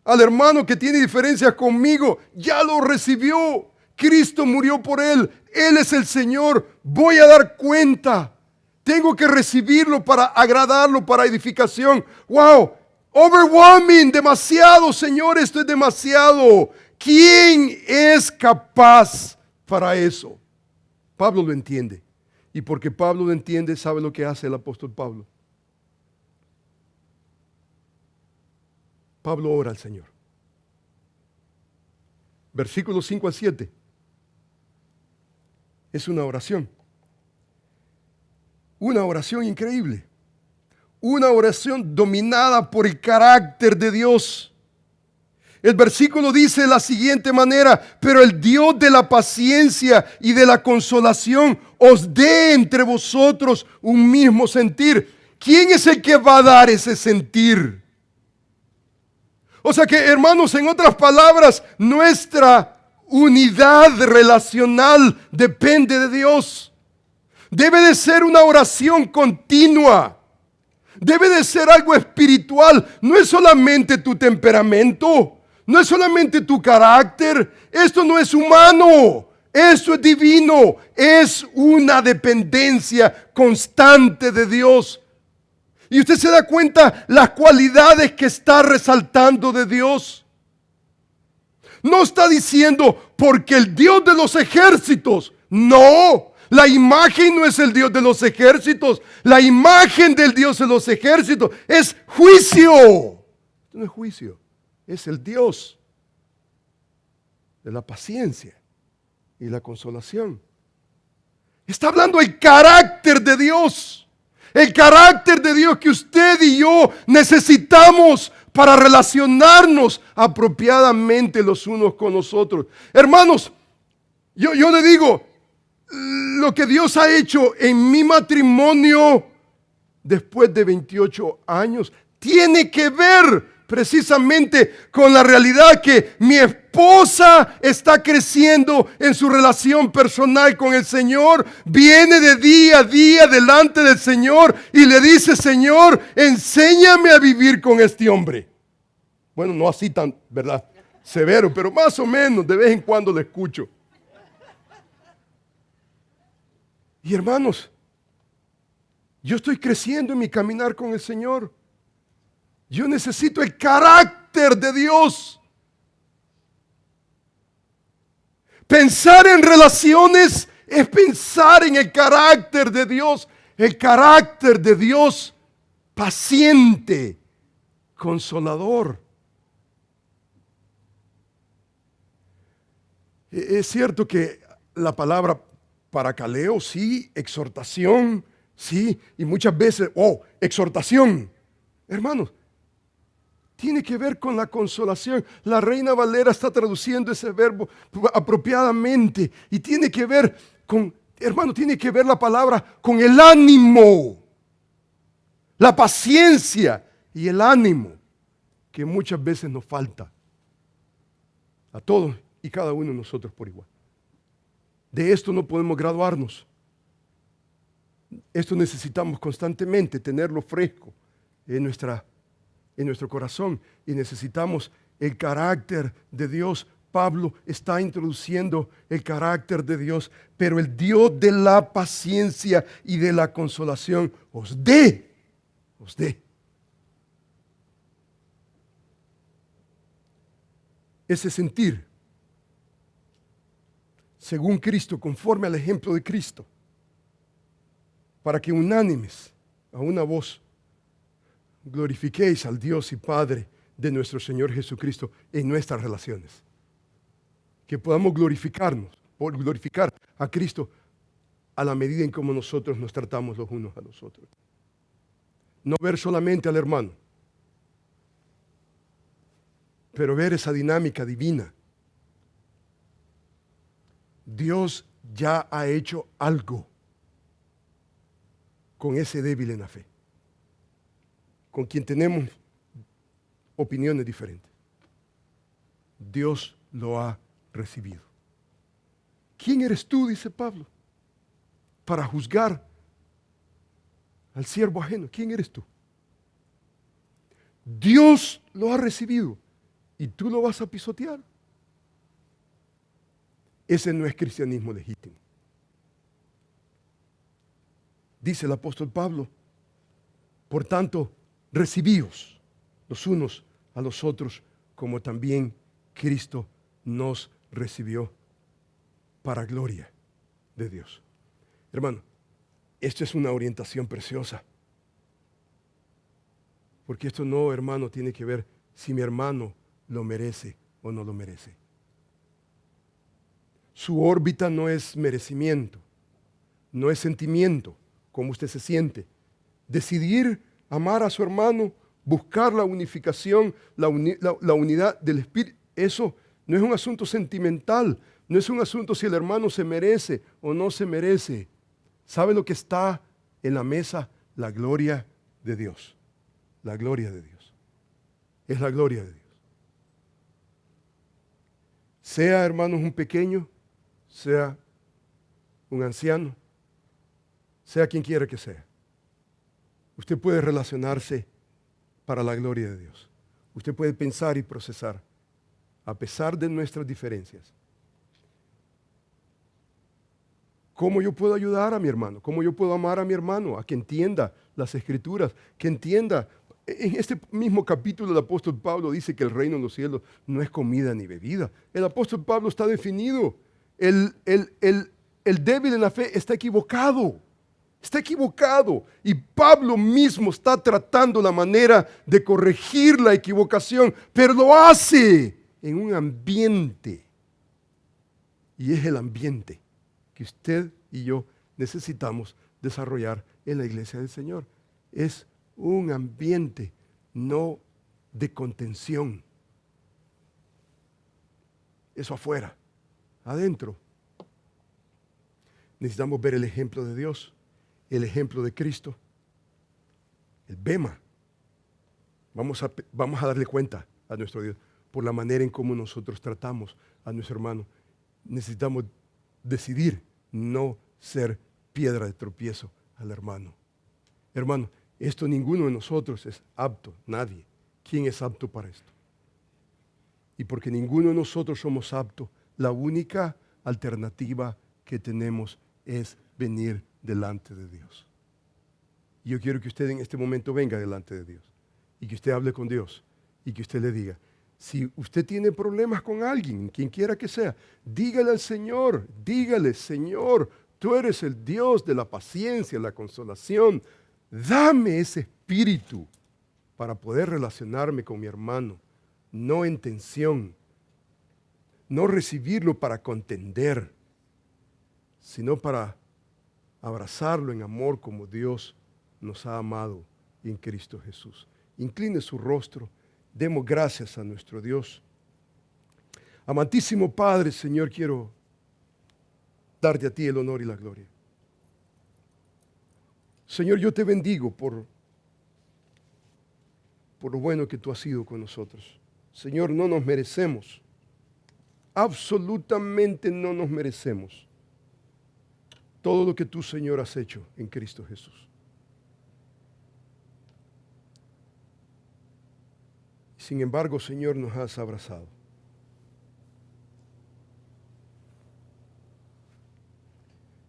al hermano que tiene diferencias conmigo, ya lo recibió. Cristo murió por él, Él es el Señor, voy a dar cuenta. Tengo que recibirlo para agradarlo, para edificación. Wow, overwhelming, demasiado, Señor, esto es demasiado. ¿Quién es capaz para eso? Pablo lo entiende. Y porque Pablo lo entiende, ¿sabe lo que hace el apóstol Pablo? Pablo ora al Señor. Versículos 5 al 7. Es una oración. Una oración increíble. Una oración dominada por el carácter de Dios. El versículo dice de la siguiente manera: pero el Dios de la paciencia y de la consolación os dé entre vosotros un mismo sentir. ¿Quién es el que va a dar ese sentir? O sea que, hermanos, en otras palabras, nuestra unidad relacional depende de Dios. Debe de ser una oración continua. Debe de ser algo espiritual. No es solamente tu temperamento. No es solamente tu carácter. Esto no es humano. Esto es divino. Es una dependencia constante de Dios. Y usted se da cuenta las cualidades que está resaltando de Dios. No está diciendo porque el Dios de los ejércitos. No. La imagen no es el Dios de los ejércitos. La imagen del Dios de los ejércitos es juicio. No es juicio. Es el Dios de la paciencia y la consolación. Está hablando del carácter de Dios. El carácter de Dios que usted y yo necesitamos para relacionarnos apropiadamente los unos con los otros. Hermanos, yo le digo, lo que Dios ha hecho en mi matrimonio después de 28 años tiene que ver precisamente con la realidad que mi esposa está creciendo en su relación personal con el Señor. Viene de día a día delante del Señor y le dice: Señor, enséñame a vivir con este hombre. Bueno, no así tan, ¿verdad?, severo, pero más o menos de vez en cuando le escucho. Y hermanos, yo estoy creciendo en mi caminar con el Señor. Yo necesito el carácter de Dios. Pensar en relaciones es pensar en el carácter de Dios. El carácter de Dios paciente, consolador. Es cierto que la palabra paracaleo, sí, exhortación, sí, y muchas veces, exhortación, hermanos, tiene que ver con la consolación. La Reina Valera está traduciendo ese verbo apropiadamente y tiene que ver con, hermano, tiene que ver la palabra con el ánimo, la paciencia y el ánimo que muchas veces nos falta a todos y cada uno de nosotros por igual. De esto no podemos graduarnos. Esto necesitamos constantemente tenerlo fresco en nuestro corazón, y necesitamos el carácter de Dios. Pablo está introduciendo el carácter de Dios, pero el Dios de la paciencia y de la consolación os dé ese sentir según Cristo, conforme al ejemplo de Cristo, para que unánimes a una voz glorifiquéis al Dios y Padre de nuestro Señor Jesucristo en nuestras relaciones. Que podamos glorificar a Cristo a la medida en cómo nosotros nos tratamos los unos a los otros. No ver solamente al hermano, pero ver esa dinámica divina. Dios ya ha hecho algo con ese débil en la fe, con quien tenemos opiniones diferentes. Dios lo ha recibido. ¿Quién eres tú?, dice Pablo, para juzgar al siervo ajeno. ¿Quién eres tú? Dios lo ha recibido y tú lo vas a pisotear. Ese no es cristianismo legítimo. Dice el apóstol Pablo: por tanto, recibíos los unos a los otros, como también Cristo nos recibió, para gloria de Dios. Hermano, esto es una orientación preciosa. Porque esto no, hermano, tiene que ver si mi hermano lo merece o no lo merece. Su órbita no es merecimiento, no es sentimiento, como usted se siente. Decidir amar a su hermano, buscar la unificación, la unidad del Espíritu, eso no es un asunto sentimental, no es un asunto si el hermano se merece o no se merece. ¿Sabe lo que está en la mesa? La gloria de Dios. La gloria de Dios. Es la gloria de Dios. Sea, hermanos, un pequeño, sea un anciano, sea quien quiera que sea. Usted puede relacionarse para la gloria de Dios. Usted puede pensar y procesar a pesar de nuestras diferencias. ¿Cómo yo puedo ayudar a mi hermano? ¿Cómo yo puedo amar a mi hermano? A que entienda las Escrituras, que entienda. En este mismo capítulo el apóstol Pablo dice que el reino de los cielos no es comida ni bebida. El apóstol Pablo está definido. El débil en la fe está equivocado. Está equivocado. Y Pablo mismo está tratando la manera de corregir la equivocación, pero lo hace en un ambiente. Y es el ambiente que usted y yo necesitamos desarrollar en la iglesia del Señor. Es un ambiente no de contención. Eso afuera. Adentro. Necesitamos ver el ejemplo de Dios, el ejemplo de Cristo, el bema. Vamos a darle cuenta a nuestro Dios por la manera en cómo nosotros tratamos a nuestro hermano. Necesitamos decidir no ser piedra de tropiezo al hermano. Hermano, esto ninguno de nosotros es apto, nadie. ¿Quién es apto para esto? Y porque ninguno de nosotros somos aptos, la única alternativa que tenemos es venir delante de Dios. Y yo quiero que usted en este momento venga delante de Dios y que usted hable con Dios y que usted le diga, si usted tiene problemas con alguien, quien quiera que sea, dígale al Señor, dígale, Señor, tú eres el Dios de la paciencia, la consolación. Dame ese espíritu para poder relacionarme con mi hermano, no en tensión, no recibirlo para contender, sino para abrazarlo en amor como Dios nos ha amado en Cristo Jesús. Incline su rostro. Demos gracias a nuestro Dios. Amantísimo Padre, Señor, quiero darte a ti el honor y la gloria. Señor, yo te bendigo por lo bueno que tú has sido con nosotros. Señor, no nos merecemos, absolutamente no nos merecemos todo lo que tú, Señor, has hecho en Cristo Jesús. Sin embargo, Señor, nos has abrazado.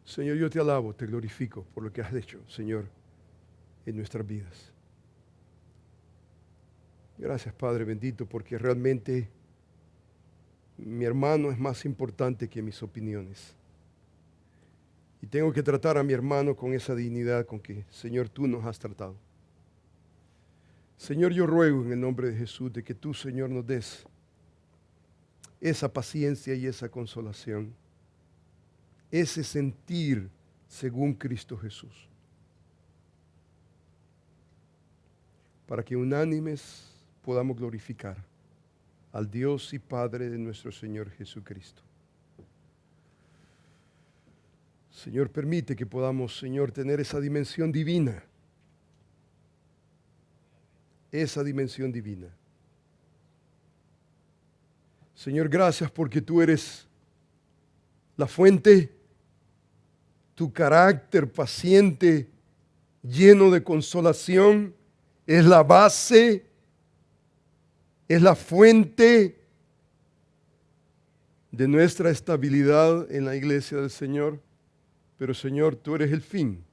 Señor, yo te alabo, te glorifico por lo que has hecho, Señor, en nuestras vidas. Gracias, Padre bendito, porque realmente mi hermano es más importante que mis opiniones. Y tengo que tratar a mi hermano con esa dignidad con que, Señor, tú nos has tratado. Señor, yo ruego en el nombre de Jesús de que tú, Señor, nos des esa paciencia y esa consolación, ese sentir según Cristo Jesús, para que unánimes podamos glorificar al Dios y Padre de nuestro Señor Jesucristo. Señor, permite que podamos, Señor, tener esa dimensión divina. Esa dimensión divina. Señor, gracias porque tú eres la fuente, tu carácter paciente, lleno de consolación, es la base, es la fuente de nuestra estabilidad en la iglesia del Señor. Pero Señor, tú eres el fin,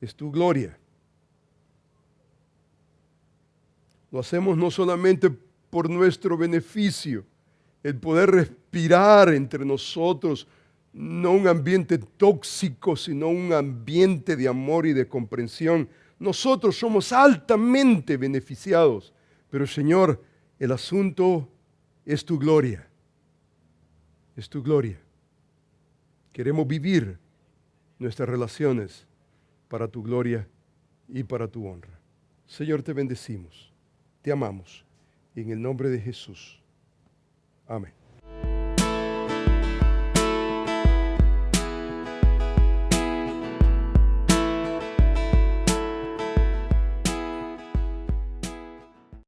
es tu gloria. Lo hacemos no solamente por nuestro beneficio, el poder respirar entre nosotros, no un ambiente tóxico, sino un ambiente de amor y de comprensión. Nosotros somos altamente beneficiados, pero Señor, el asunto es tu gloria, es tu gloria. Queremos vivir nuestras relaciones para tu gloria y para tu honra. Señor, te bendecimos. Te amamos. En el nombre de Jesús. Amén.